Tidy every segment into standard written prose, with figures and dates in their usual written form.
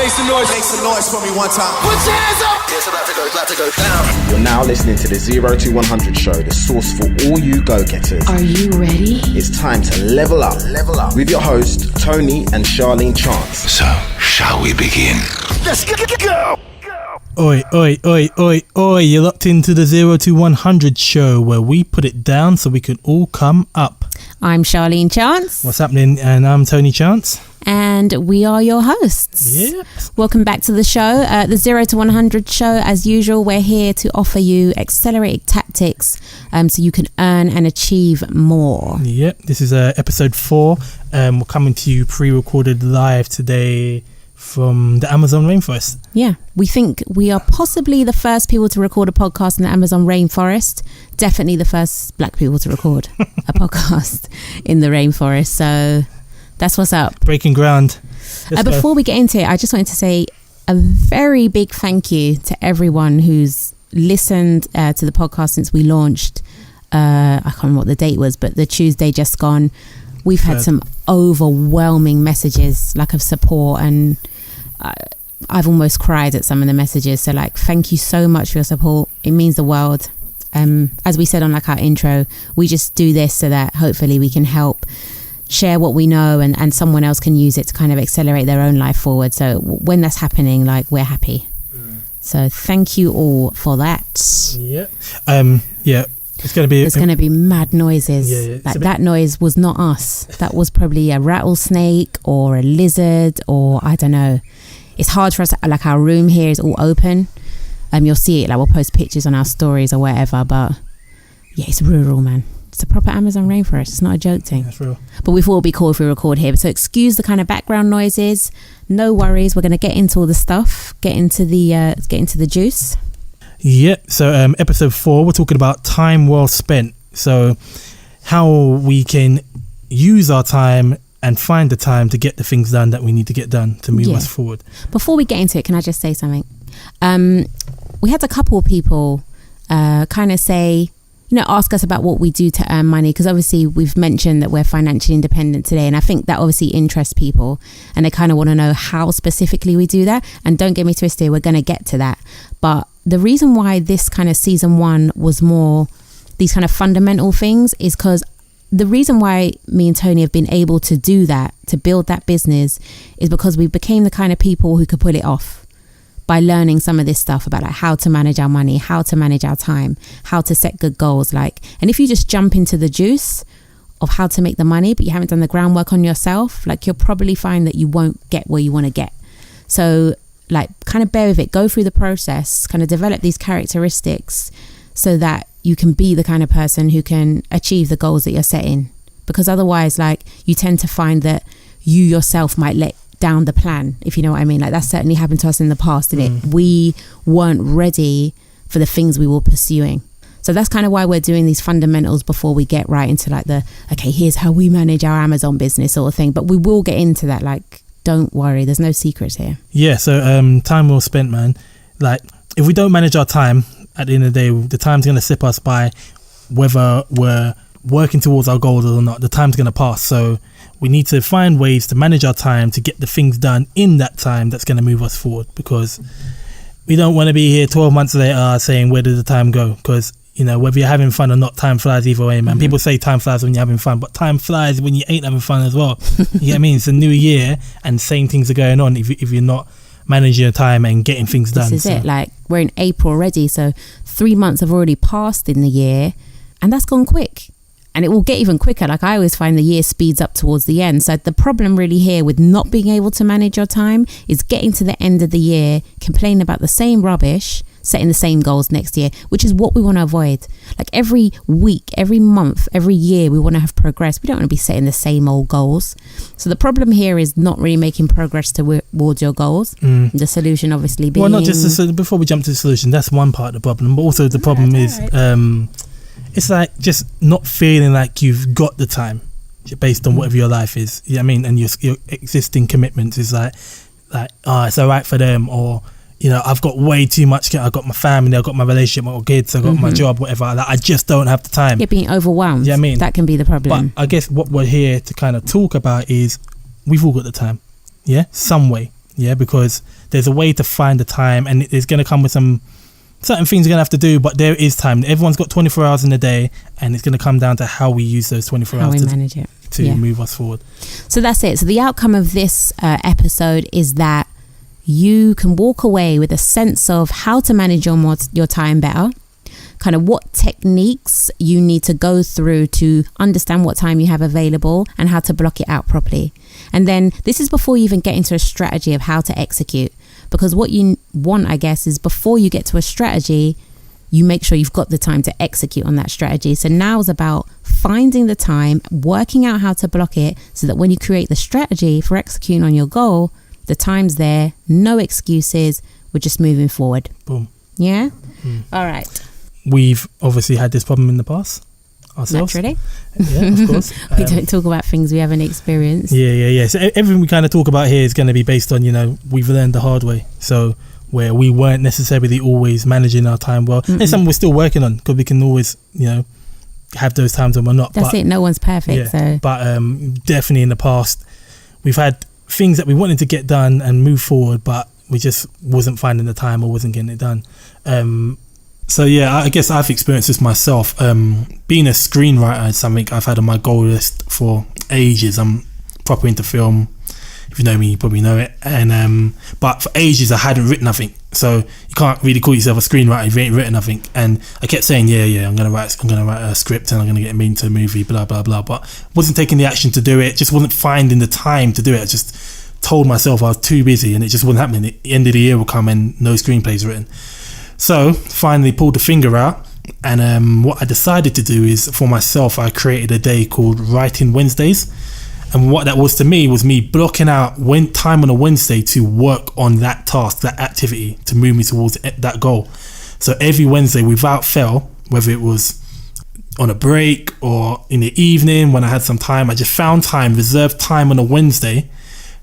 Make some noise. Make some noise for me one time. Put your hands up. It's about to go down. You're now listening to the 0 to 100 show, the source for all you go-getters. Are you ready? It's time to level up with your host, Tony and Charlene Chance. So, shall we begin? Let's go. Oi, oi, oi, oi, oi. You're locked into the 0 to 100 show where we put it down so we can all come up. I'm Charlene Chance. What's happening? And I'm Tony Chance. And we are your hosts. Yep. Welcome back to the show. The 0 to 100 show, as usual, we're here to offer you accelerated tactics so you can earn and achieve more. Yep. This is episode 4. We're coming to you pre-recorded live today from the Amazon rainforest. Yeah. We think we are possibly the first people to record a podcast in the Amazon rainforest. Definitely the first black people to record a podcast in the rainforest. So that's what's up. Breaking ground. Before we get into it, I just wanted to say a very big thank you to everyone who's listened to the podcast since we launched. I can't remember what the date was, but the Tuesday just gone. We've had some overwhelming messages of support, and I've almost cried at some of the messages. So thank you so much for your support. It means the world. As we said on our intro, we just do this so that hopefully we can help share what we know, and someone else can use it to kind of accelerate their own life forward. So when that's happening, we're happy. So thank you all for that. Yeah. Yeah. There's going to be mad noises. Yeah. That noise was not us. That was probably a rattlesnake or a lizard, or I don't know. It's hard for us. Our room here is all open. You'll see it. We'll post pictures on our stories or whatever. But yeah, it's rural, man. It's a proper Amazon rainforest. It's not a joke thing. That's real. But we thought it'd be cool if we record here. So excuse the kind of background noises. No worries. We're going to get into all the stuff. Get into the juice. Yeah. So episode 4, we're talking about time well spent. So how we can use our time and find the time to get the things done that we need to get done to move us forward. Before we get into it, can I just say something? We had a couple of people kind of say, ask us about what we do to earn money, because obviously we've mentioned that we're financially independent today, and I think that obviously interests people, and they kind of want to know how specifically we do that. And don't get me twisted, we're going to get to that. But the reason why this kind of season 1 was more these kind of fundamental things is because the reason why me and Tony have been able to do that, to build that business, is because we became the kind of people who could pull it off by learning some of this stuff about how to manage our money, how to manage our time, how to set good goals. And if you just jump into the juice of how to make the money, but you haven't done the groundwork on yourself, you'll probably find that you won't get where you want to get. So kind of bear with it, go through the process, kind of develop these characteristics so that you can be the kind of person who can achieve the goals that you're setting. Because otherwise, you tend to find that you yourself might let down the plan, if you know what I mean. That's certainly happened to us in the past, didn't it? We weren't ready for the things we were pursuing. So that's kind of why we're doing these fundamentals before we get right into here's how we manage our Amazon business sort of thing. But we will get into that. Don't worry, there's no secrets here. Yeah, so time well spent, man. If we don't manage our time, at the end of the day, the time's going to slip us by, whether we're working towards our goals or not. The time's going to pass. So we need to find ways to manage our time to get the things done in that time that's going to move us forward, because we don't want to be here 12 months later saying, where did the time go? Because whether you're having fun or not, time flies either way, man. People say time flies when you're having fun, but time flies when you ain't having fun as well. You know what I mean? It's a new year and same things are going on if you're not managing your time and getting things done. This is it. We're in April already, so 3 months have already passed in the year, and that's gone quick. And it will get even quicker. I always find the year speeds up towards the end. So the problem really here with not being able to manage your time is getting to the end of the year, complaining about the same rubbish, setting the same goals next year, which is what we want to avoid. Every week, every month, every year, we want to have progress. We don't want to be setting the same old goals. So the problem here is not really making progress towards your goals. The solution obviously being... Well, not just before we jump to the solution, that's one part of the problem. But also the problem is... it's just not feeling like you've got the time based on whatever your life is. You know what I mean? And your existing commitments is it's all right for them, or I've got way too much. I've got my family, I've got my relationship, I've got kids, I've got my job, whatever. I just don't have the time. You're being overwhelmed. Yeah, that can be the problem. But I guess what we're here to kind of talk about is we've all got the time. Yeah, some way. Yeah, because there's a way to find the time, and it's going to come with some certain things you're going to have to do, but there is time. Everyone's got 24 hours in a day, and it's going to come down to how we use those 24 how hours we manage it to move us forward. So that's it. So the outcome of this episode is that you can walk away with a sense of how to manage your time better, kind of what techniques you need to go through to understand what time you have available and how to block it out properly. And then this is before you even get into a strategy of how to execute, because what you want, I guess, is before you get to a strategy, you make sure you've got the time to execute on that strategy. So now is about finding the time, working out how to block it, so that when you create the strategy for executing on your goal, the time's there, no excuses, we're just moving forward. Boom. Yeah? All right. We've obviously had this problem in the past ourselves. Naturally. Yeah, of course. We don't talk about things we haven't experienced. Yeah. So everything we kind of talk about here is going to be based on, we've learned the hard way. So where we weren't necessarily always managing our time well. And something we're still working on, because we can always, have those times when we're not. That's it. No one's perfect. Yeah, so. But definitely in the past, we've had things that we wanted to get done and move forward, but we just wasn't finding the time or wasn't getting it done. So yeah, I guess I've experienced this myself. Being a screenwriter is something I've had on my goal list for ages. I'm proper into film. If you know me, you probably know it. And but for ages I hadn't written nothing. So you can't really call yourself a screenwriter if you ain't written nothing. And I kept saying, yeah, I'm gonna write a script and I'm gonna get made into a movie, blah blah blah. But wasn't taking the action to do it. Just wasn't finding the time to do it. I just told myself I was too busy, and it just wasn't happening. The end of the year will come and no screenplays written. So finally pulled the finger out, and what I decided to do is, for myself, I created a day called Writing Wednesdays. And what that was to me was me blocking out time on a Wednesday to work on that task, that activity, to move me towards that goal. So every Wednesday, without fail, whether it was on a break or in the evening when I had some time, I just found time, reserved time on a Wednesday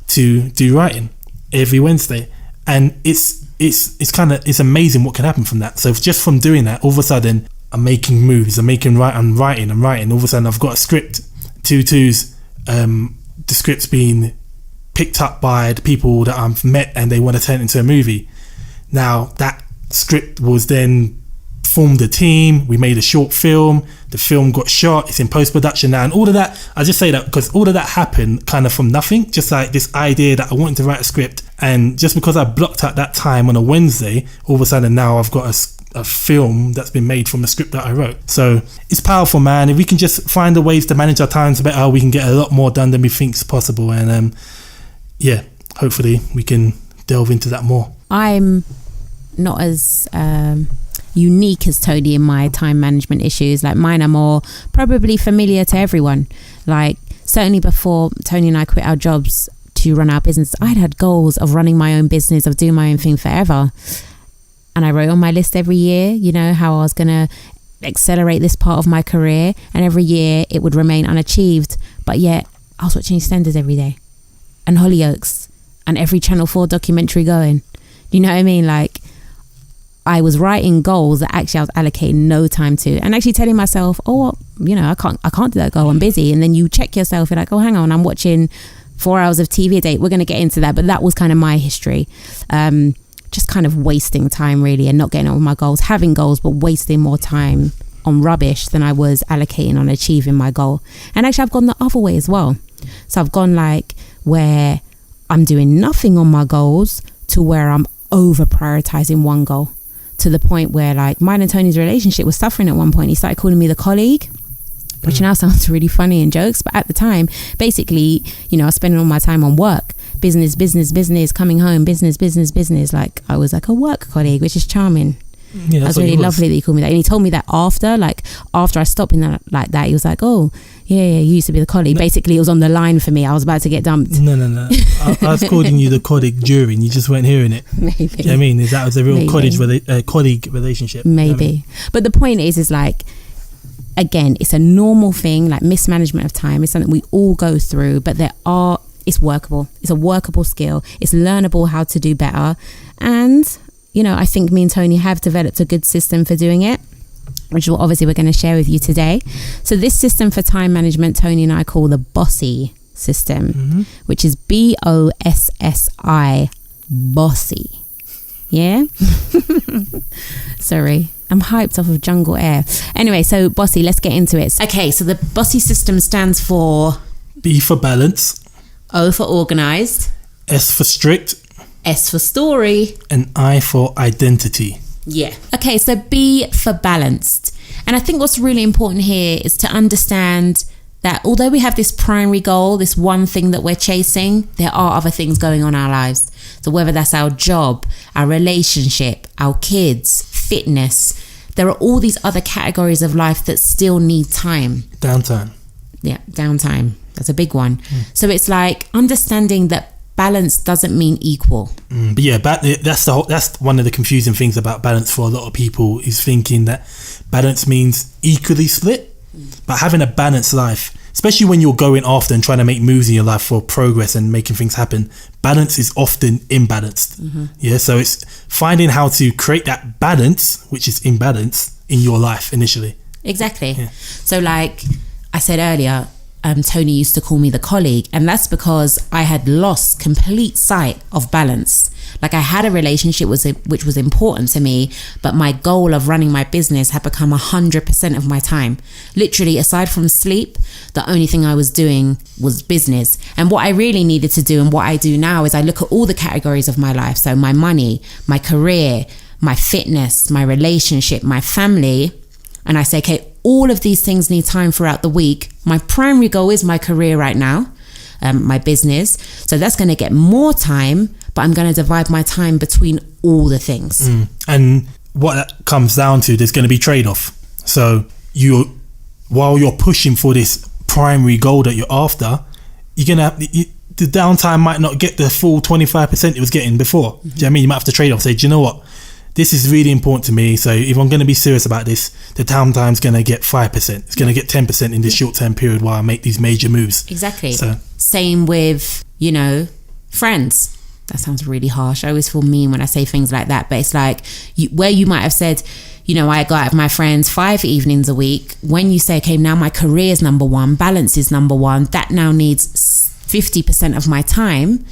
to do writing every Wednesday. And it's amazing what can happen from that. So just from doing that, all of a sudden I'm making moves, I'm writing. All of a sudden I've got a script, twos, the script's being picked up by the people that I've met and they want to turn it into a movie. Now that script was then formed a team, we made a short film, the film got shot, it's in post-production now, and all of that, I just say that because all of that happened kind of from nothing, just like this idea that I wanted to write a script, and just because I blocked out that time on a Wednesday, all of a sudden now I've got a film that's been made from the script that I wrote. So it's powerful, man. If we can just find the ways to manage our times better, we can get a lot more done than we think is possible. And hopefully we can delve into that more. I'm not as unique as Tony in my time management issues. Like, mine are more probably familiar to everyone. Like, certainly before Tony and I quit our jobs to run our business, I'd had goals of running my own business, of doing my own thing forever. And I wrote on my list every year, how I was going to accelerate this part of my career. And every year it would remain unachieved. But yet I was watching EastEnders every day, and Hollyoaks, and every Channel 4 documentary going. You know what I mean? Like, I was writing goals that actually I was allocating no time to, and actually telling myself, I can't do that goal, I'm busy. And then you check yourself, you're like, oh, hang on, I'm watching 4 hours of TV a day. We're going to get into that. But that was kind of my history. Just kind of wasting time, really, and not getting on with my goals, having goals, but wasting more time on rubbish than I was allocating on achieving my goal. And actually I've gone the other way as well. So I've gone like where I'm doing nothing on my goals to where I'm over prioritizing one goal, to the point where, like, mine and Tony's relationship was suffering at one point. He started calling me the colleague, which now sounds really funny in jokes, but at the time, basically, I was spending all my time on work. Business, coming home, business. Like, I was like a work colleague, which is charming. Yeah, that's really lovely that he called me that. And he told me that after I stopped in that like that, he was like, oh, yeah, you used to be the colleague. No. Basically, it was on the line for me. I was about to get dumped. No. I was calling you the colleague during. You just weren't hearing it. Maybe. You know what I mean? That was a real colleague relationship. Maybe. You know what I mean? But the point is like, again, it's a normal thing. Like, mismanagement of time is something we all go through, but it's workable. It's a workable skill. It's learnable how to do better. And, I think me and Tony have developed a good system for doing it, which is what obviously we're going to share with you today. So this system for time management, Tony and I call the BOSSI system, which is BOSSI, bossy. Yeah? Sorry. I'm hyped off of Jungle Air. Anyway, so bossy, let's get into it. Okay, so the bossy system stands for B for balance, O for organized, S for strict, S for story, and I for identity. Yeah. Okay, so B for balanced. And I think what's really important here is to understand that although we have this primary goal, this one thing that we're chasing, there are other things going on in our lives. So whether that's our job, our relationship, our kids, fitness, there are all these other categories of life that still need time. Downtime. Yeah, downtime. That's a big one. So it's like understanding that balance doesn't mean equal. But yeah, that's one of the confusing things about balance for a lot of people, is thinking that balance means equally split. But having a balanced life, especially when you're going after and trying to make moves in your life for progress and making things happen, balance is often imbalanced. Yeah, so it's finding how to create that balance, which is imbalance, in your life initially. Exactly. Yeah. So like I said earlier, Tony used to call me the colleague, and that's because I had lost complete sight of balance. Like I had a relationship which was important to me, but my goal of running my business had become 100% of my time. Literally, aside from sleep, the only thing I was doing was business. And what I really needed to do, and what I do now, is I look at all the categories of my life. So my money, my career, my fitness, my relationship, my family, and I say, okay, all of these things need time throughout the week. My primary goal is my career right now, my business. So that's going to get more time, but I'm going to divide my time between all the things. And what that comes down to, there's going to be trade-off. So while you're pushing for this primary goal that you're after, you're going to have the downtime might not get the full 25% it was getting before. Do you know what I mean? You might have to trade off. Say, do you know what? This is really important to me. So if I'm going to be serious about this, the downtime's going to get 5%. It's going to get 10% in this short-term period while I make these major moves. Exactly. So same with, friends. That sounds really harsh. I always feel mean when I say things like that. But it's like where you might have said, I go out with my friends 5 evenings a week. When you say, okay, now my career is number one, balance is number one, that now needs 50% of my time.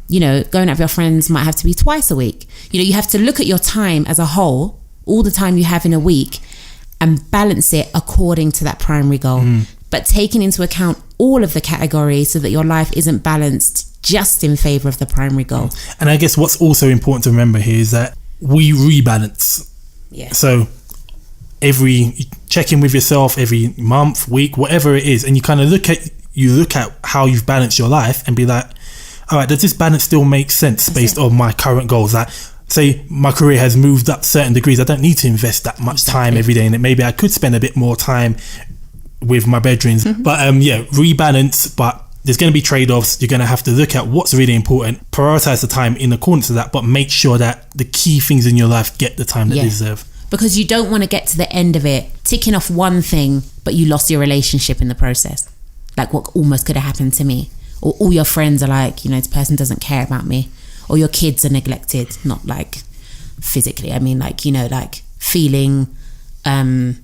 Going out with your friends might have to be twice a week. You have to look at your time as a whole, all the time you have in a week, and balance it according to that primary goal. But taking into account all of the categories so that your life isn't balanced just in favor of the primary goal. And I guess what's also important to remember here is that we rebalance. Yeah. So check in with yourself every month, week, whatever it is, and you kind of look at how you've balanced your life and be like, all right, does this balance still make sense based on my current goals? Like, say my career has moved up certain degrees, I don't need to invest that much time every day in it. Maybe I could spend a bit more time with my bedrooms. But rebalance, but there's going to be trade-offs. You're going to have to look at what's really important, prioritize the time in accordance to that, but make sure that the key things in your life get the time that they deserve. Because you don't want to get to the end of it ticking off one thing, but you lost your relationship in the process. Like what almost could have happened to me. Or all your friends are like, this person doesn't care about me. Or your kids are neglected, not like physically. I mean, like, like feeling, like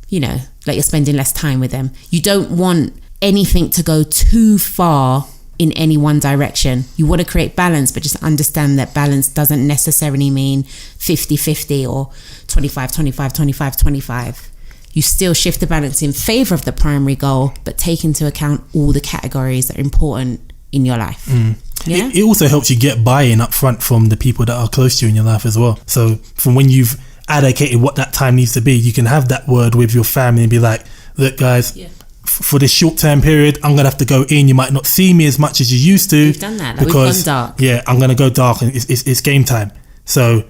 you're spending less time with them. You don't want anything to go too far in any one direction. You want to create balance, but just understand that balance doesn't necessarily mean 50-50 or 25-25-25-25. You still shift the balance in favor of the primary goal, but take into account all the categories that are important in your life. Yeah? It also helps you get buy-in up front from the people that are close to you in your life as well. So from when you've allocated what that time needs to be, you can have that word with your family and be like, look guys, for this short-term period, I'm going to have to go in. You might not see me as much as you used to. We've done that. We've gone dark. Yeah, I'm going to go dark and it's game time. So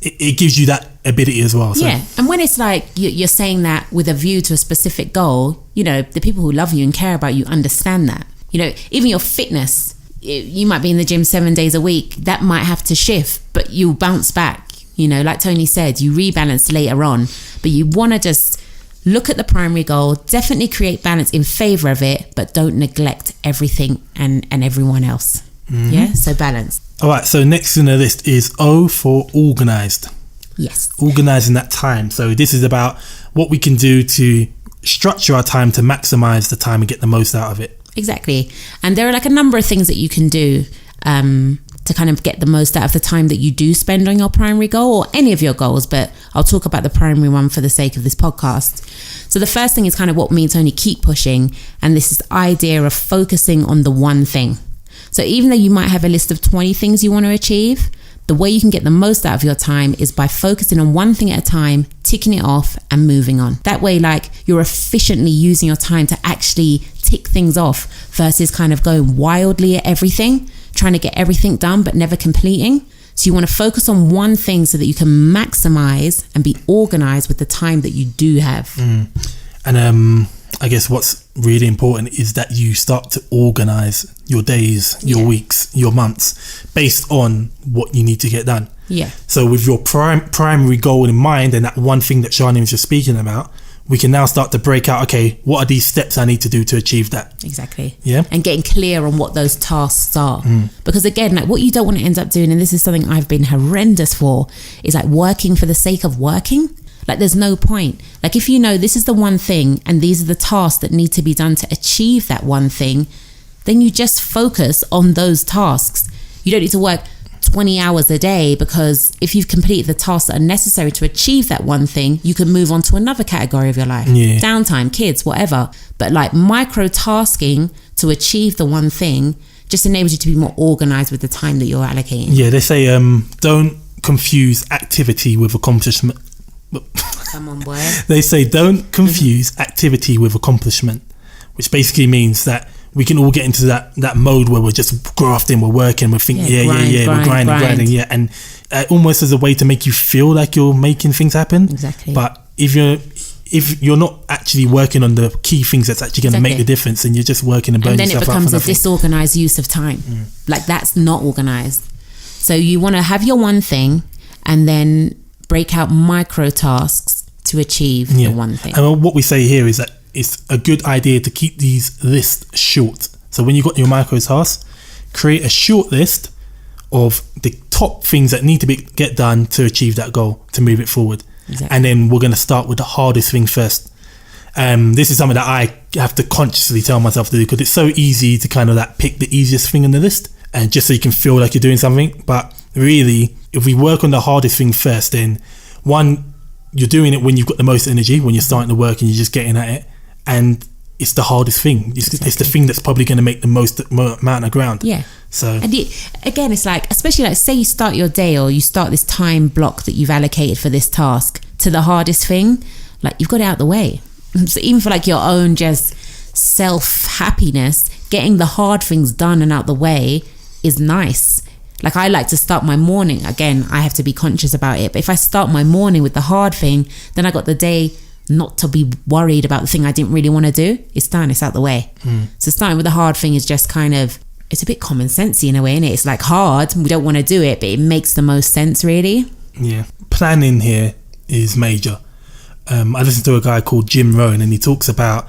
it gives you that ability as well. So. Yeah, and when it's like you're saying that with a view to a specific goal, the people who love you and care about you understand that. Even your fitness, you might be in the gym 7 days a week. That might have to shift, but you'll bounce back. Like Tony said, you rebalance later on, but you want to just look at the primary goal, definitely create balance in favor of it, but don't neglect everything and everyone else. Yeah, so balance. All right, so next in the list is O for organised. Yes. Organising that time. So this is about what we can do to structure our time to maximise the time and get the most out of it. Exactly. And there are like a number of things that you can do to kind of get the most out of the time that you do spend on your primary goal or any of your goals, but I'll talk about the primary one for the sake of this podcast. So the first thing is kind of what me and Tony keep pushing, and this is the idea of focusing on the one thing. So even though you might have a list of 20 things you want to achieve, the way you can get the most out of your time is by focusing on one thing at a time, ticking it off and moving on. That way, like, you're efficiently using your time to actually tick things off versus kind of going wildly at everything, trying to get everything done but never completing. So you want to focus on one thing so that you can maximize and be organized with the time that you do have. And I guess what's really important is that you start to organize your days, your weeks, your months based on what you need to get done. Yeah. So with your primary goal in mind and that one thing that Charlene was just speaking about, we can now start to break out, okay, what are these steps I need to do to achieve that? Exactly. Yeah. And getting clear on what those tasks are. Because again, like, what you don't want to end up doing, and this is something I've been horrendous for, is like working for the sake of working. Like, there's no point. Like, if you know this is the one thing and these are the tasks that need to be done to achieve that one thing, then you just focus on those tasks. You don't need to work 20 hours a day, because if you've completed the tasks that are necessary to achieve that one thing, you can move on to another category of your life. Downtime, kids, whatever. But like, micro tasking to achieve the one thing just enables you to be more organized with the time that you're allocating. Yeah, they say don't confuse activity with accomplishment. Come on, boy. They say don't confuse activity with accomplishment, which basically means that we can all get into that mode where we're just grafting, we're working, we're thinking, we're grinding, and almost as a way to make you feel like you're making things happen. Exactly. But if you're not actually working on the key things that's actually going to make the difference, and you're just working and burning yourself out, and then it becomes a disorganized use of time. Like, that's not organized. So you want to have your one thing and then break out micro tasks to achieve the one thing. And what we say here is that it's a good idea to keep these lists short. So when you've got your micro tasks, create a short list of the top things that need to get done to achieve that goal, to move it forward. Exactly. And then we're going to start with the hardest thing first. This is something that I have to consciously tell myself to do, because it's so easy to kind of like pick the easiest thing on the list, and just so you can feel like you're doing something. But really, if we work on the hardest thing first, then one, you're doing it when you've got the most energy, when you're starting to work and you're just getting at it, and it's the hardest thing. It's the thing that's probably going to make the most amount of ground. Yeah. So and again, it's like, especially like, say you start your day, or you start this time block that you've allocated for this task to the hardest thing, like, you've got it out the way. So even for like your own just self happiness, getting the hard things done and out the way is nice. Like, I like to start my morning, again, I have to be conscious about it, but if I start my morning with the hard thing, then I got the day not to be worried about the thing I didn't really want to do. It's done, it's out the way. So starting with the hard thing is just kind of, it's a bit common sensey in a way, innit? It's like hard, we don't want to do it, but it makes the most sense, really. Yeah, planning here is major. I listened to a guy called Jim Rohn, and he talks about,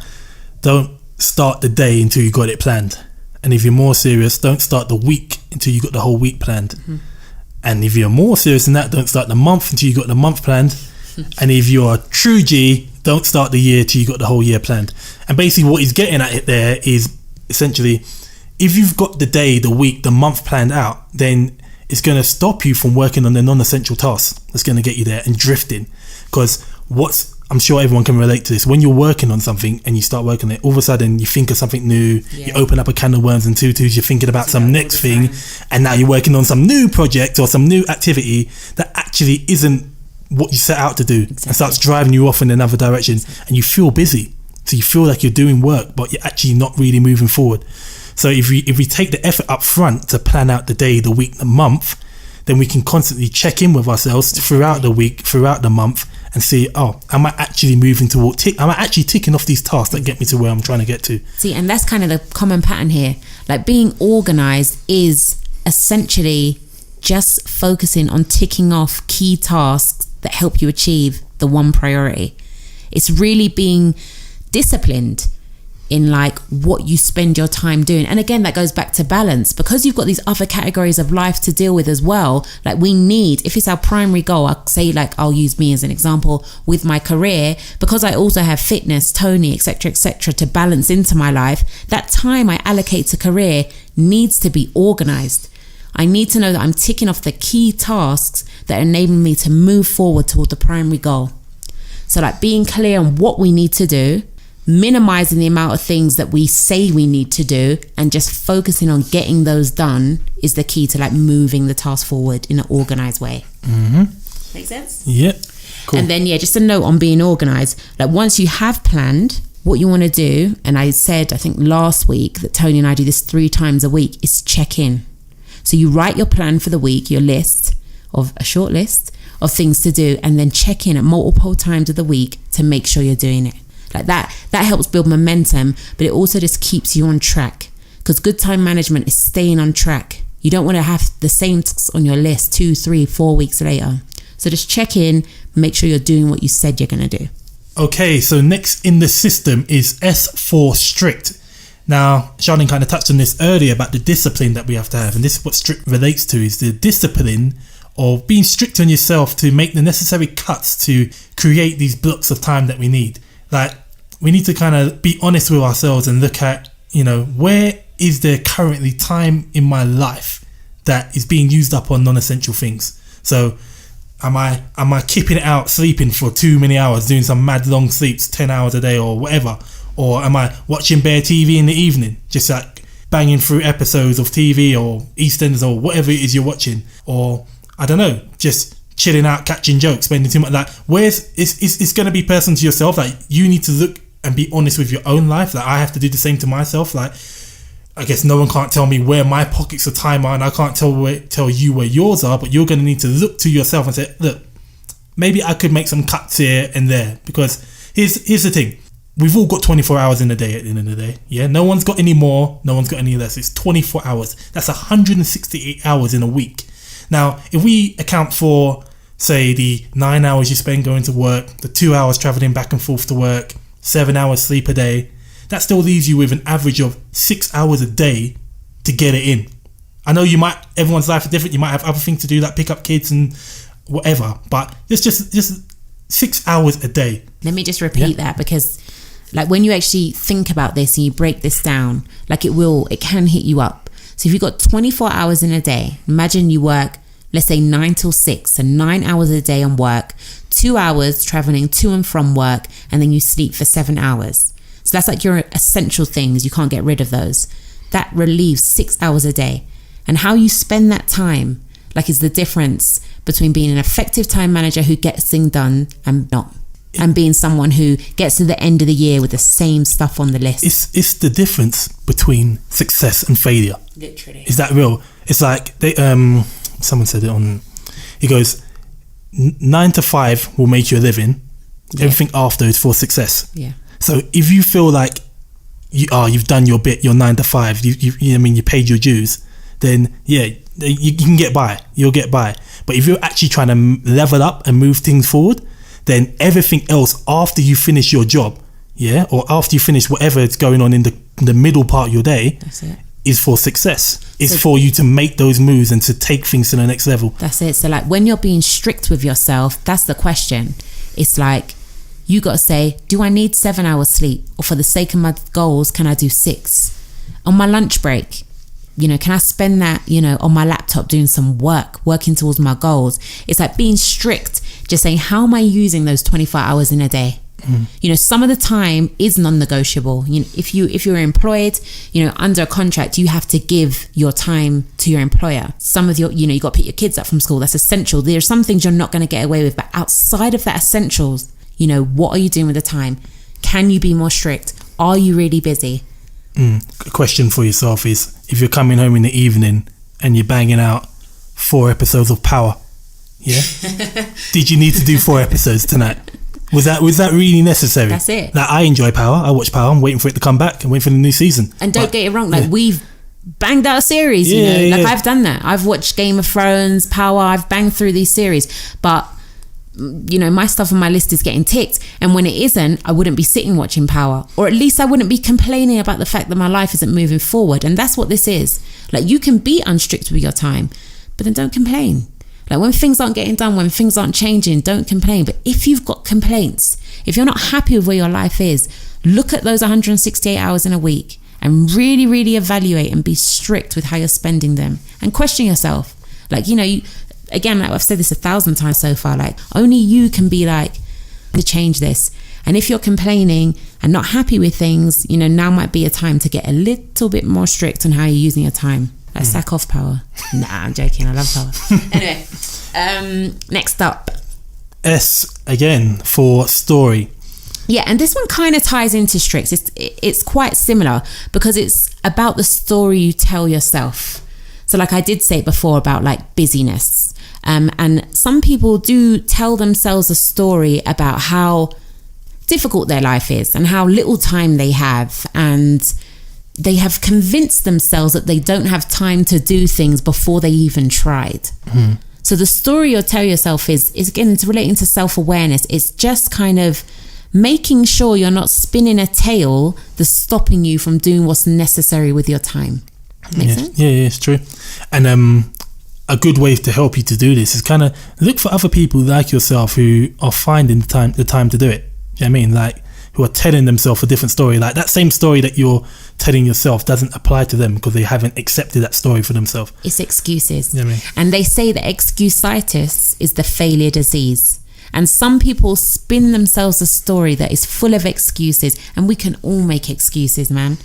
don't start the day until you got it planned. And if you're more serious, don't start the week until you got the whole week planned. And if you're more serious than that, don't start the month until you got the month planned. And if you're a true G, don't start the year till you got the whole year planned. And basically what he's getting at it there is, essentially, if you've got the day, the week, the month planned out, then it's going to stop you from working on the non-essential tasks that's going to get you there, and drifting. Because I'm sure everyone can relate to this, when you're working on something and you start working on it, all of a sudden you think of something new, you open up a can of worms and tutus, you're thinking about some next thing, and now you're working on some new project or some new activity that actually isn't what you set out to do, and starts driving you off in another direction, and you feel busy. So you feel like you're doing work, but you're actually not really moving forward. So if we take the effort up front to plan out the day, the week, the month, then we can constantly check in with ourselves throughout the week, throughout the month, and see, am I actually moving toward, am I actually ticking off these tasks that get me to where I'm trying to get to? See, and that's kind of the common pattern here. Like, being organized is essentially just focusing on ticking off key tasks that help you achieve the one priority. It's really being disciplined in like what you spend your time doing. And again, that goes back to balance, because you've got these other categories of life to deal with as well. Like, we need, if it's our primary goal, I'll say, like, I'll use me as an example with my career, because I also have fitness, Tony, etc., to balance into my life. That time I allocate to career needs to be organized. I need to know that I'm ticking off the key tasks that enable me to move forward toward the primary goal. So like being clear on what we need to do, minimizing the amount of things that we say we need to do, and just focusing on getting those done is the key to like moving the task forward in an organized way. Make sense? Yep. Cool. And then, just a note on being organized. Like once you have planned what you want to do, and I said, I think last week that Tony and I do this 3 times a week, is check in. So you write your plan for the week, your list of a short list of things to do, and then check in at multiple times of the week to make sure you're doing it. Like that helps build momentum, but it also just keeps you on track, because good time management is staying on track. You don't want to have the same tasks on your list 2, 3, 4 weeks later. So just check in, make sure you're doing what you said you're going to do. Okay, so next in the system is S for strict. Now, Charlene kind of touched on this earlier about the discipline that we have to have, and this is what strict relates to, is the discipline of being strict on yourself to make the necessary cuts to create these blocks of time that we need. Like, we need to kind of be honest with ourselves and look at, where is there currently time in my life that is being used up on non-essential things? So am I keeping it out sleeping for too many hours, doing some mad long sleeps, 10 hours a day or whatever? Or am I watching bare TV in the evening, just like banging through episodes of TV or EastEnders or whatever it is you're watching? Or I don't know, just chilling out, catching jokes, spending too much. Like, it's going to be personal to yourself. Like, you need to look and be honest with your own life. Like, I have to do the same to myself. Like, I guess no one can't tell me where my pockets of time are, and I can't tell you where yours are, but you're going to need to look to yourself and say, look, maybe I could make some cuts here and there. Because here's the thing. We've all got 24 hours in a day at the end of the day. Yeah, no one's got any more, no one's got any less. It's 24 hours. That's 168 hours in a week. Now, if we account for, say, the 9 hours you spend going to work, the 2 hours traveling back and forth to work, 7 hours sleep a day, that still leaves you with an average of 6 hours a day to get it in. I know everyone's life is different. You might have other things to do, like pick up kids and whatever, but it's just 6 hours a day. Let me just repeat that, because like when you actually think about this and you break this down, like it can hit you up. So if you've got 24 hours in a day, imagine you work, let's say 9 till 6, so 9 hours a day on work, 2 hours traveling to and from work, and then you sleep for 7 hours. So that's like your essential things. You can't get rid of those. That relieves 6 hours a day. And how you spend that time, like, is the difference between being an effective time manager who gets things done and not. And being someone who gets to the end of the year with the same stuff on the list. It's the difference between success and failure. Literally. Is that real? It's like someone said it on. He goes, 9 to 5 will make you a living. Yeah. Everything after is for success. Yeah. So if you feel like you've done your bit, your 9 to 5, you paid your dues, then you can get by. You'll get by. But if you're actually trying to level up and move things forward, then everything else after you finish your job, or after you finish whatever is going on in the middle part of your day, that's it, is for success. It's for you to make those moves and to take things to the next level. That's it. So like when you're being strict with yourself, that's the question. It's like, you got to say, do I need 7 hours sleep? Or for the sake of my goals, can I do 6? On my lunch break, can I spend that, on my laptop doing some working towards my goals? It's like being strict, just saying, how am I using those 24 hours in a day? Some of the time is non-negotiable. If you're employed, under a contract, you have to give your time to your employer. Some of your, you got to pick your kids up from school. That's essential. There are some things you're not going to get away with, but outside of that essentials, what are you doing with the time? Can you be more strict? Are you really busy? A question for yourself is, if you're coming home in the evening and you're banging out 4 episodes of Power, did you need to do 4 episodes tonight? Was that really necessary? That's it. Like, I enjoy Power. I watch Power. I'm waiting for it to come back. I'm waiting for the new season. And don't get it wrong, we've banged out a series, I've done that. I've watched Game of Thrones, Power, I've banged through these series, but my stuff on my list is getting ticked, and when it isn't, I wouldn't be sitting watching Power, or at least I wouldn't be complaining about the fact that my life isn't moving forward. And that's what this is. Like, you can be unstrict with your time, but then don't complain. Like, when things aren't getting done, when things aren't changing, don't complain. But if you've got complaints, if you're not happy with where your life is, look at those 168 hours in a week and really, really evaluate and be strict with how you're spending them, and question yourself. Like, again, like I've said this 1,000 times so far, like only you can be like, to change this. And if you're complaining and not happy with things, now might be a time to get a little bit more strict on how you're using your time. Like sack off power. Nah, I'm joking. I love power. Anyway, next up. S again for story. Yeah, and this one kind of ties into strict. It's quite similar because it's about the story you tell yourself. So like I did say before about like busyness. And some people do tell themselves a story about how difficult their life is and how little time they have, and they have convinced themselves that they don't have time to do things before they even tried. So the story you'll tell yourself is again, it's relating to self-awareness. It's just kind of making sure you're not spinning a tale that's stopping you from doing what's necessary with your time. Make sense? Yeah, it's true. And a good way to help you to do this is kind of look for other people like yourself who are finding the time to do it. Do you know what I mean? Like, who are telling themselves a different story. Like that same story that you're telling yourself doesn't apply to them because they haven't accepted that story for themselves. It's excuses. You know what I mean? And they say that excusitis is the failure disease. And some people spin themselves a story that is full of excuses, and we can all make excuses, man.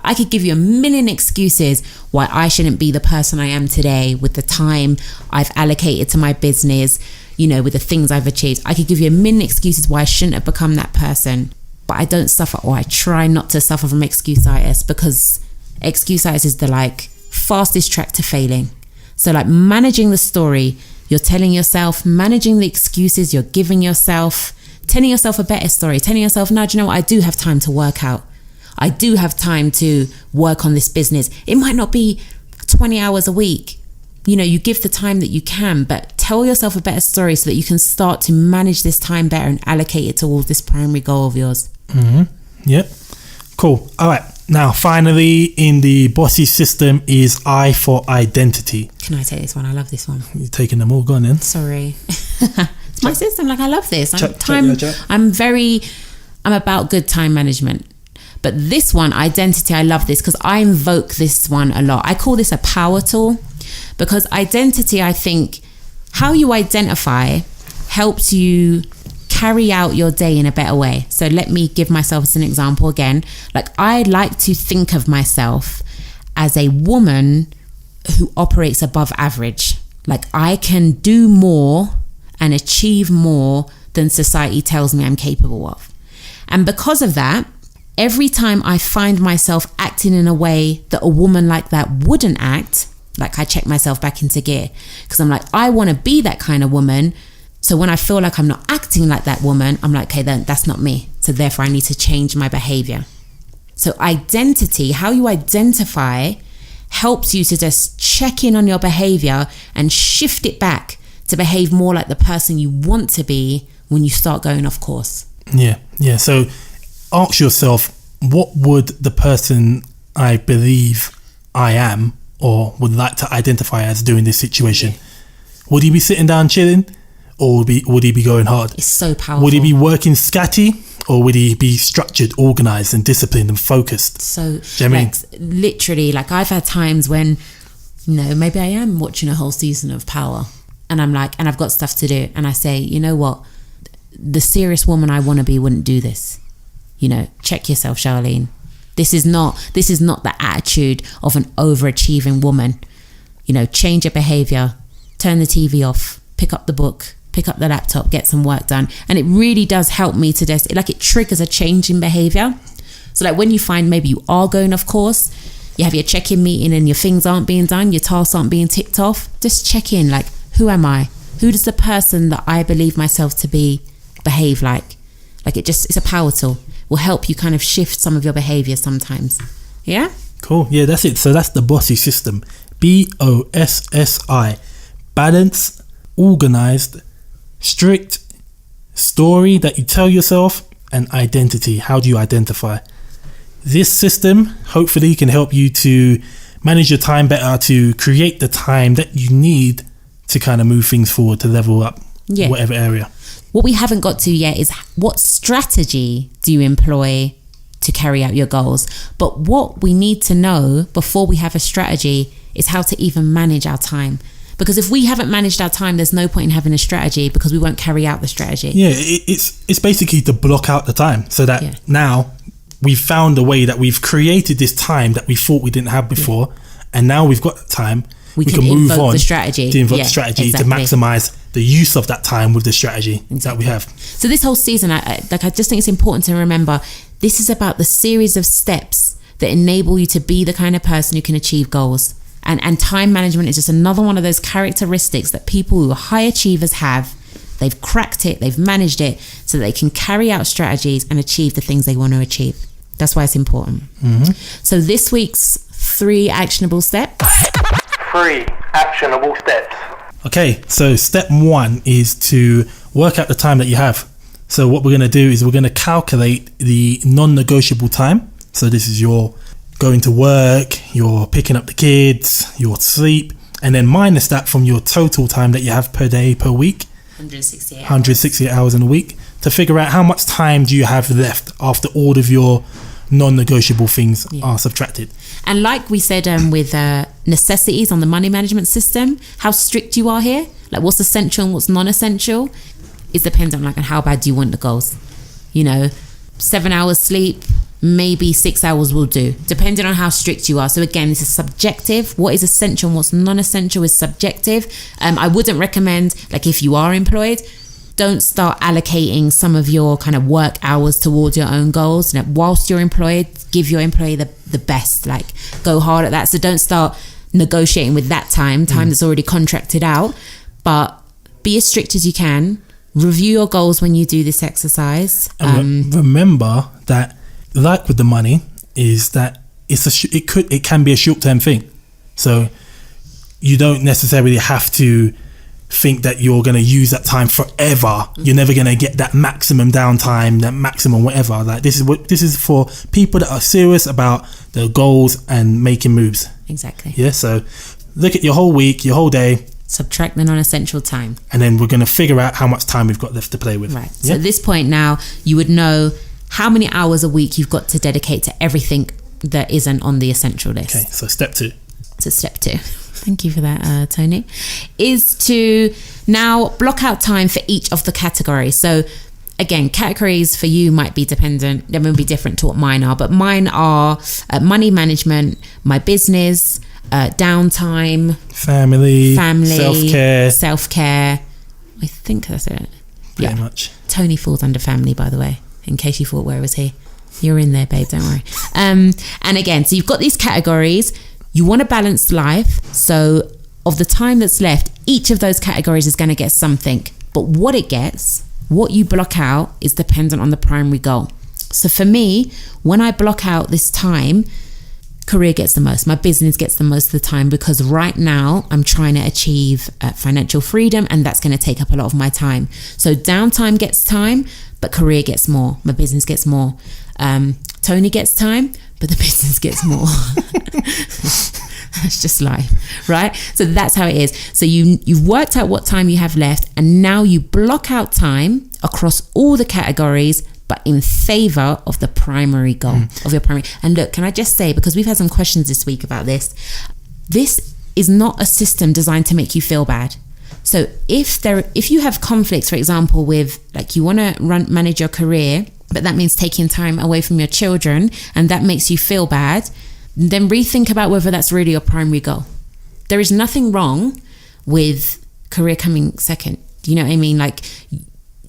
I could give you a million excuses why I shouldn't be the person I am today with the time I've allocated to my business, with the things I've achieved. I could give you a million excuses why I shouldn't have become that person, but I don't suffer, or I try not to suffer from excusitis, because excusitis is the fastest track to failing. So managing the story you're telling yourself, managing the excuses you're giving yourself, telling yourself a better story, telling yourself, no, do you know what? I do have time to work out. I do have time to work on this business. It might not be 20 hours a week. You give the time that you can, but tell yourself a better story so that you can start to manage this time better and allocate it towards this primary goal of yours. Yep. Cool. All right. Now, finally, in the Bossy system is I for identity. Can I take this one? I love this one. You're taking them all. Go on then. Sorry. It's my system. I love this. I'm about good time management. But this one, identity, I love this because I invoke this one a lot. I call this a power tool because identity, I think, how you identify helps you carry out your day in a better way. So let me give myself as an example again. I like to think of myself as a woman who operates above average. I can do more and achieve more than society tells me I'm capable of. And because of that, every time I find myself acting in a way that a woman like that wouldn't act, I check myself back into gear because I'm I want to be that kind of woman. So when I feel like I'm not acting like that woman, I'm okay, then that's not me. So therefore I need to change my behavior. So identity, how you identify, helps you to just check in on your behavior and shift it back to behave more like the person you want to be when you start going off course. Yeah. So ask yourself, what would the person I believe I am or would like to identify as do in this situation? Would he be sitting down chilling, or would he be going hard? It's so powerful. Would he be working scatty, or would he be structured, organised and disciplined and focused? So literally, I've had times when, maybe I am watching a whole season of Power and I'm and I've got stuff to do, and I say, you know what? The serious woman I want to be wouldn't do this. Check yourself, Charlene. This is not the attitude of an overachieving woman. Change your behavior, turn the TV off, pick up the book, pick up the laptop, get some work done. And it really does help me to just, it triggers a change in behavior. So when you find maybe you are going off course, you have your check-in meeting and your things aren't being done, your tasks aren't being ticked off, just check in, who am I? Who does the person that I believe myself to be behave like? It's a power tool. Will help you kind of shift some of your behavior sometimes. Yeah? Cool. Yeah, that's it. So that's the Bossy system. BOSSI. Balance, organised, strict, story that you tell yourself, and identity. How do you identify? This system hopefully can help you to manage your time better, to create the time that you need to kind of move things forward, to level up whatever area. What we haven't got to yet is what strategy do you employ to carry out your goals. But what we need to know before we have a strategy is how to even manage our time. Because if we haven't managed our time, there's no point in having a strategy because we won't carry out the strategy. Yeah, it's basically to block out the time so that now we've found a way that we've created this time that we thought we didn't have before, and now we've got the time. We can move on the strategy. to invoke the strategy to maximize the use of that time with the strategy that we have. So this whole season, I just think it's important to remember this is about the series of steps that enable you to be the kind of person who can achieve goals. And time management is just another one of those characteristics that people who are high achievers have. They've cracked it, they've managed it, so that they can carry out strategies and achieve the things they want to achieve. That's why it's important. Mm-hmm. So this week's 3 actionable steps. 3 actionable steps. Okay, so step 1 is to work out the time that you have. So what we're going to do is we're going to calculate the non-negotiable time. So this is your going to work, you're picking up the kids, your sleep, and then minus that from your total time that you have per day, per week. 168 hours in a week, to figure out how much time do you have left after all of your non-negotiable things are subtracted. And like we said with necessities on the money management system, how strict you are here, like what's essential and what's non-essential, is dependent on how bad do you want the goals. 7 hours sleep, maybe 6 hours will do, depending on how strict you are. So again, this is subjective. What is essential and what's non-essential is subjective. I wouldn't recommend, if you are employed, don't start allocating some of your kind of work hours towards your own goals. Whilst you're employed, give your employee the best, go hard at that. So don't start negotiating with that time that's already contracted out, but be as strict as you can. Review your goals when you do this exercise. And remember that, like with the money, is that it can be a short-term thing. So you don't necessarily have to think that you're going to use that time forever. You're never going to get that maximum downtime, that maximum whatever. This is for people that are serious about their goals and making moves. Exactly. Yeah. So look at your whole week, your whole day. Subtract the non-essential time. And then we're going to figure out how much time we've got left to play with. Right. So at this point now, you would know how many hours a week you've got to dedicate to everything that isn't on the essential list. Okay, so step 2. So step 2, thank you for that, Tony, is to now block out time for each of the categories. So again, categories for you might be dependent, they will be different to what mine are, but mine are money management, my business, downtime, family, self-care. I think that's it. Pretty much. Tony falls under family, by the way, in case you thought, where was he? You're in there, babe, don't worry. And again, so you've got these categories. You want a balanced life. So of the time that's left, each of those categories is going to get something. But what it gets, what you block out, is dependent on the primary goal. So for me, when I block out this time, career gets the most, my business gets the most of the time, because right now I'm trying to achieve financial freedom, and that's going to take up a lot of my time. So downtime gets time, but career gets more, my business gets more. Tony gets time, but the business gets more. That's just life, right? So that's how it is. So you've worked out what time you have left, and now you block out time across all the categories, but in favor of the primary goal of your primary. And look, can I just say, because we've had some questions this week about this is not a system designed to make you feel bad. So if you have conflicts, for example, with you want to manage your career, but that means taking time away from your children, and that makes you feel bad, then rethink about whether that's really your primary goal. There is nothing wrong with career coming second. You know what I mean?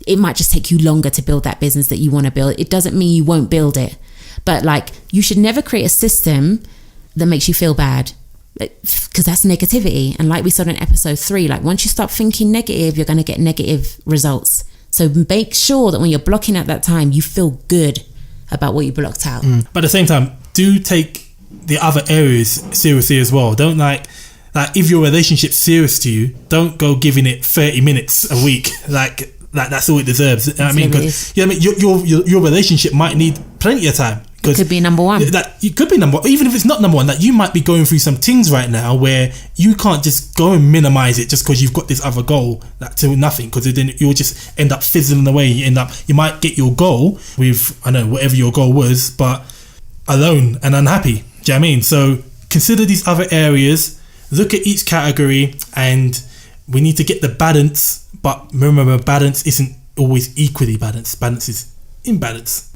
It might just take you longer to build that business that you want to build. It doesn't mean you won't build it. But you should never create a system that makes you feel bad, because that's negativity. And like we said in episode 3, once you start thinking negative, you're going to get negative results. So make sure that when you're blocking out that time, you feel good about what you blocked out. But at the same time, do take the other areas seriously as well. Don't if your relationship's serious to you, don't go giving it 30 minutes a week. That's all it deserves. I mean, because your relationship might need plenty of time. It could be number one. That it could be number one. Even if it's not number one, that you might be going through some things right now where you can't just go and minimize it just because you've got this other goal to nothing, because then you'll just end up fizzling away. You might get your goal with, I don't know, whatever your goal was, but alone and unhappy. Do you know what I mean? So consider these other areas, look at each category, and we need to get the balance. But remember, balance isn't always equally balanced. Balance is imbalance.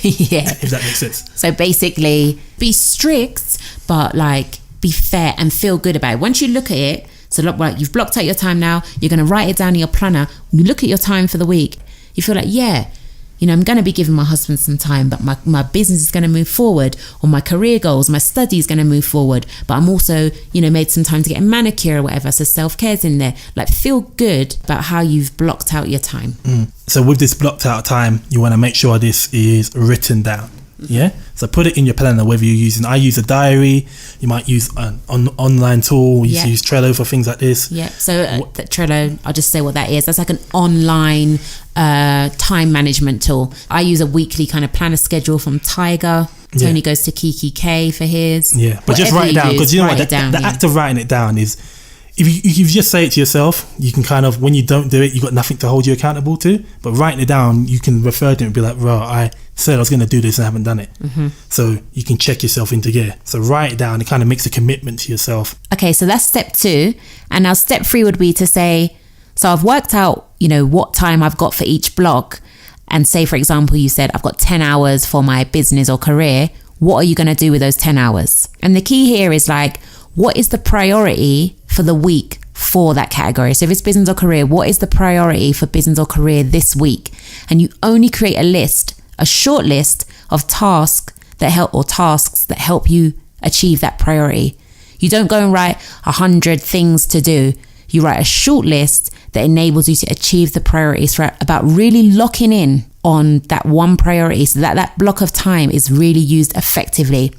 Yeah, if that makes sense. So basically, be strict, but like be fair and feel good about it. Once you look at it, so like you've blocked out your time now, you're going to write it down in your planner. When you look at your time for the week, you feel like, yeah, you know, I'm going to be giving my husband some time, but my business is going to move forward, or my career goals, my study is going to move forward. But I'm also, you know, made some time to get a manicure or whatever. So self-care's in there. Like, feel good about how you've blocked out your time. So with this blocked out time, you want to make sure this is written down. Yeah. So put it in your planner, whether you're using, I use a diary, you might use an online tool, you use Trello for things like this. Yeah. So Trello, I'll just say what that is. That's like an online time management tool. I use a weekly kind of planner schedule from Tiger. Tony goes to Kiki K for his. Yeah. But just write it down, because you know what, the act of writing it down is, if you just say it to yourself, you can kind of, when you don't do it, you've got nothing to hold you accountable to. But writing it down, you can refer to it and be like, right, I said I was going to do this and I haven't done it. So you can check yourself into gear. So write it down. It kind of makes a commitment to yourself. Okay, so that's step 2. And now step 3 would be to say, so I've worked out, you know, what time I've got for each block. And say, for example, you said I've got 10 hours for my business or career. What are you going to do with those 10 hours? And the key here is like, what is the priority for the week for that category? So if it's business or career, what is the priority for business or career this week? And you only create a list, a short list of tasks that help you achieve that priority. You don't go and write 100 things to do. You write a short list that enables you to achieve the priorities. It's about really locking in on that one priority so that block of time is really used effectively.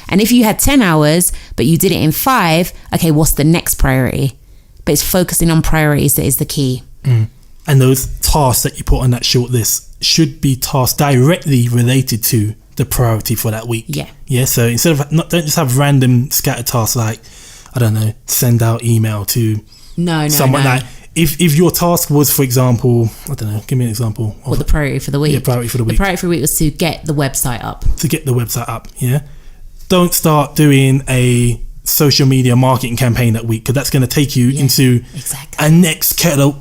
And if you had 10 hours, but you did it in 5, okay, what's the next priority? But it's focusing on priorities that is the key. And those tasks that you put on that short list should be tasks directly related to the priority for that week. Yeah. So instead of don't just have random scattered tasks like, I don't know, send out email to someone. Like, if your task was, for example, I don't know, give me an example. What the priority for the week? Yeah, priority for the week. The priority for the week was to get the website up. Yeah. Don't start doing a social media marketing campaign that week, because that's going to take you into a next kettle.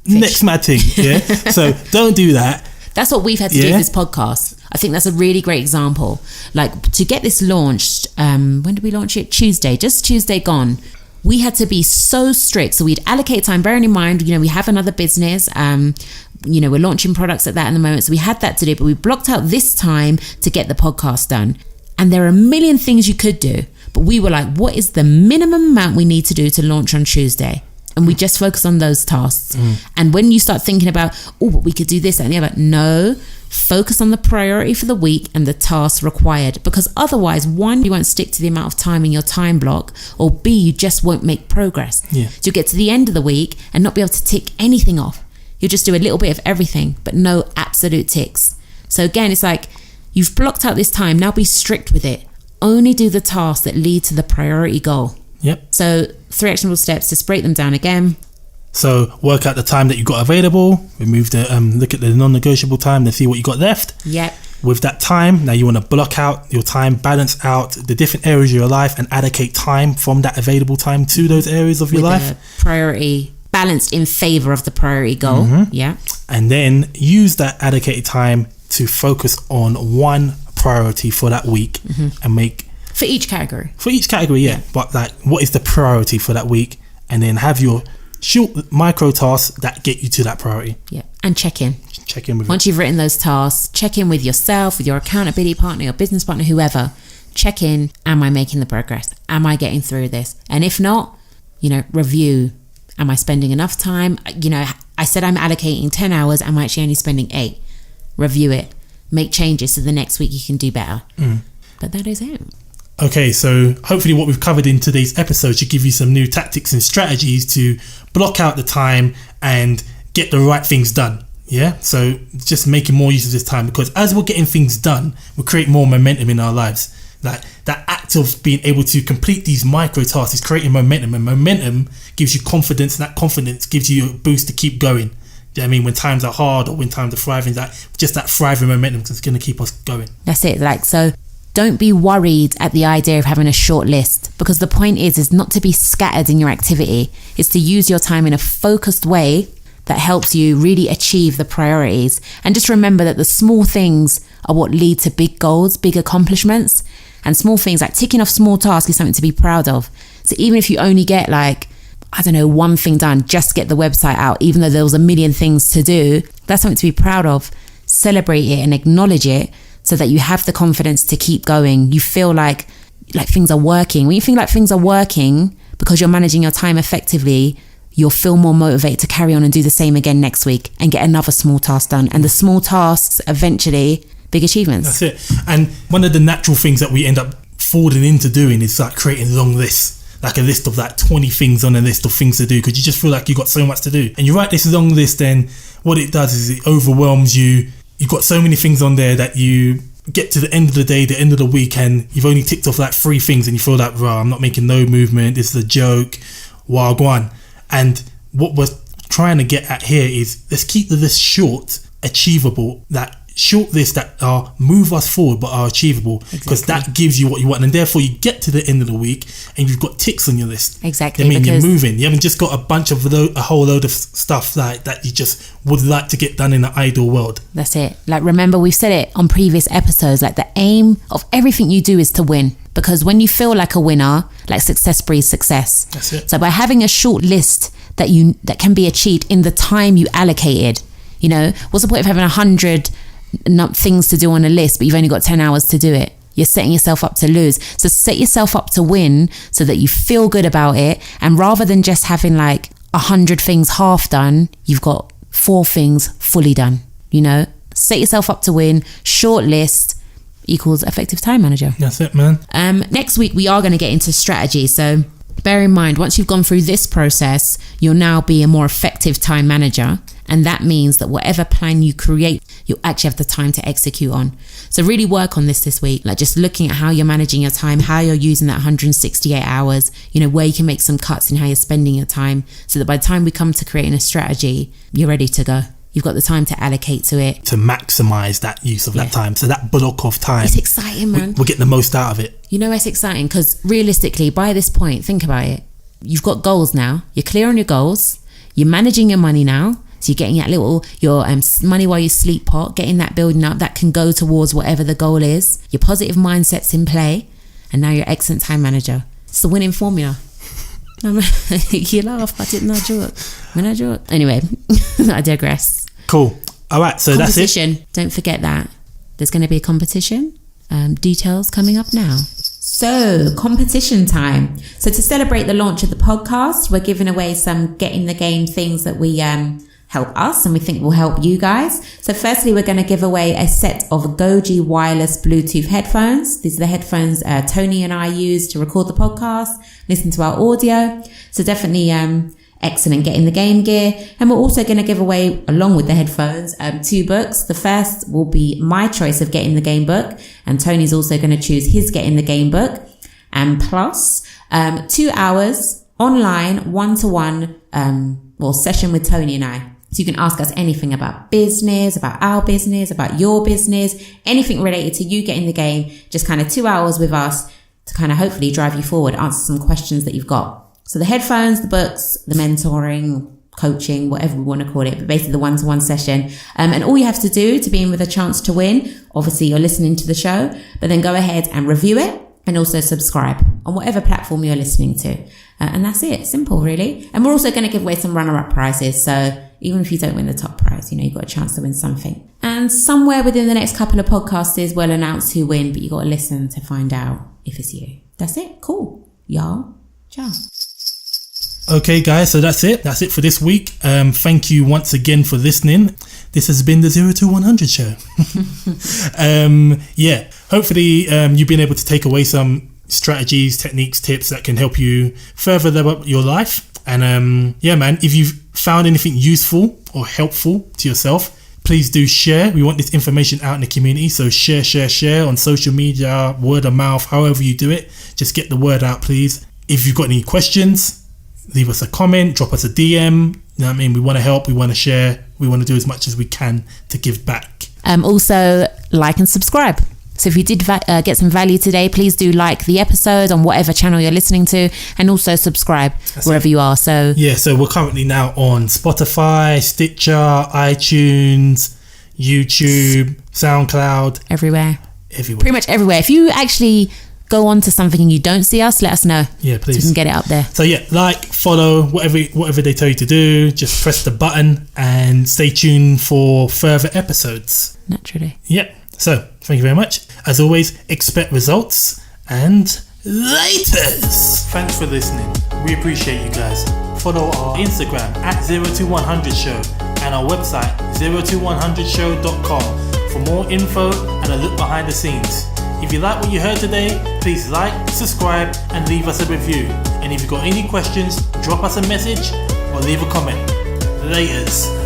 Next mad thing. Yeah. So don't do that. That's what we've had to do with this podcast. I think that's a really great example. Like, to get this launched, when did we launch it? Just Tuesday gone. We had to be so strict. So we'd allocate time, bearing in mind, you know, we have another business. You know, we're launching products at that in the moment. So we had that to do, but we blocked out this time to get the podcast done. And there are a million things you could do, but we were like, what is the minimum amount we need to do to launch on Tuesday? And we just focus on those tasks. And when you start thinking about, but we could do this and the other, no, focus on the priority for the week and the tasks required. Because otherwise, 1, you won't stick to the amount of time in your time block, or B, you just won't make progress. So you'll get to the end of the week and not be able to tick anything off. You'll just do a little bit of everything, but no absolute ticks. So again, it's like, you've blocked out this time, now be strict with it. Only do the tasks that lead to the priority goal. So 3 actionable steps, just break them down again. So work out the time that you got available, remove the look at the non-negotiable time to see what you got left. With that time, now you want to block out your time, balance out the different areas of your life, and allocate time from that available time to those areas of your life. Priority balanced in favor of the priority goal. And then use that allocated time to focus on one priority for that week and make for each category. But like, what is the priority for that week? And then have your short micro tasks that get you to that priority. And check in with once you've written those tasks. Check in with yourself, with your accountability partner, your business partner, whoever. Check in. Am I making the progress? Am I getting through this? And if not, you know, review. Am I spending enough time? You know, I said I'm allocating 10 hours. I'm actually only spending 8. Review it. Make changes so the next week you can do better. But that is it. Okay, so hopefully what we've covered in today's episode should give you some new tactics and strategies to block out the time and get the right things done. Yeah, so just making more use of this time, because as we're getting things done, we create more momentum in our lives. Like that act of being able to complete these micro tasks is creating momentum, and momentum gives you confidence, and that confidence gives you a boost to keep going. Do you know what I mean? When times are hard or when times are thriving, that thriving momentum is going to keep us going. That's it. Like, so don't be worried at the idea of having a short list, because the point is not to be scattered in your activity. It's to use your time in a focused way that helps you really achieve the priorities. And just remember that the small things are what lead to big goals, big accomplishments. And small things like ticking off small tasks is something to be proud of. So even if you only get one thing done, just get the website out, even though there was a million things to do, that's something to be proud of. Celebrate it and acknowledge it so that you have the confidence to keep going. You feel like things are working. When you feel like things are working because you're managing your time effectively, you'll feel more motivated to carry on and do the same again next week and get another small task done. And the small tasks, eventually, big achievements. That's it. And one of the natural things that we end up falling into doing is like creating long lists, like a list of like 20 things on a list of things to do, because you just feel like you've got so much to do. And you write this long list, then what it does is it overwhelms you. You've got so many things on there that you get to the end of the day, the end of the week, and you've only ticked off like 3 things, and you feel like, I'm not making no movement, this is a joke, wagwan. And what we're trying to get at here is, let's keep the list short, achievable, that short lists that are move us forward but are achievable, because that gives you what you want, and therefore you get to the end of the week and you've got ticks on your list. Exactly. I mean, you're moving. You haven't just got a whole load of stuff that you just would like to get done in an ideal world. That's it. Like, remember, we've said it on previous episodes, like the aim of everything you do is to win, because when you feel like a winner, like success breeds success. That's it. So by having a short list that can be achieved in the time you allocated, what's the point of having 100 things to do on a list, but you've only got 10 hours to do it? You're setting yourself up to lose. So set yourself up to win so that you feel good about it. And rather than just having like 100 things half done, you've got 4 things fully done. Set yourself up to win. Short list equals effective time manager. That's it, man. Next week, we are going to get into strategy. So bear in mind, once you've gone through this process, you'll now be a more effective time manager. And that means that whatever plan you create, you'll actually have the time to execute on. So really work on this week, like just looking at how you're managing your time, how you're using that 168 hours, where you can make some cuts in how you're spending your time, so that by the time we come to creating a strategy, you're ready to go. You've got the time to allocate to it. To maximize that use of that time. So that block of time. It's exciting, man. We'll get the most out of it. It's exciting because realistically, by this point, think about it. You've got goals now. You're clear on your goals. You're managing your money now. So you're getting that your money while you sleep pot, getting that building up that can go towards whatever the goal is. Your positive mindset's in play. And now you're an excellent time manager. It's the winning formula. You laugh, but it's not a joke. Anyway, I digress. Cool. All right, so that's it. Competition. Don't forget that. There's going to be a competition. Details coming up now. So, competition time. So to celebrate the launch of the podcast, we're giving away some Get in the Game things that we help us and we think will help you guys. So firstly, we're going to give away a set of Goji wireless Bluetooth headphones. These are the headphones Tony and I use to record the podcast, listen to our audio. So definitely excellent Get in the Game gear. And we're also going to give away, along with the headphones, 2 books. The first will be my choice of Get in the Game book, and Tony's also going to choose his Get in the Game book. And plus 2 hours online one-to-one session with Tony and I. So you can ask us anything about business, about our business, about your business, anything related to you getting the game. Just kind of 2 hours with us to kind of hopefully drive you forward, answer some questions that you've got. So the headphones, the books, the mentoring, coaching, whatever we want to call it, but basically the one-to-one session. And all you have to do to be in with a chance to win, obviously you're listening to the show, but then go ahead and review it and also subscribe on whatever platform you're listening to. And that's it. Simple, really. And we're also going to give away some runner-up prizes. So even if you don't win the top prize, you've got a chance to win something. And somewhere within the next couple of podcasts we'll announce who win, but you got to listen to find out if it's you. That's it. Cool. Y'all. Ciao. Okay, guys, so that's it. That's it for this week. Thank you once again for listening. This has been the 0 to 100 show. Hopefully you've been able to take away some strategies, techniques, tips that can help you further develop your life. And if you've found anything useful or helpful to yourself, please do share. We want this information out in the community, so share on social media, word of mouth, however you do it. Just get the word out, please. If you've got any questions, leave us a comment, drop us a DM. You know what I mean? We want to help, we want to share, we want to do as much as we can to give back. Also, like and subscribe. So if you did get some value today, please do like the episode on whatever channel you're listening to, and also subscribe wherever you are. So we're currently now on Spotify, Stitcher, iTunes, YouTube, SoundCloud. Everywhere. Pretty much everywhere. If you actually go on to something and you don't see us, let us know. Yeah, please. So we can get it up there. So like, follow, whatever they tell you to do, just press the button and stay tuned for further episodes. Naturally. Yeah. So, thank you very much. As always, expect results and laters. Thanks for listening. We appreciate you guys. Follow our Instagram at 02100show and our website 02100show.com for more info and a look behind the scenes. If you like what you heard today, please like, subscribe and leave us a review. And if you've got any questions, drop us a message or leave a comment. Laters.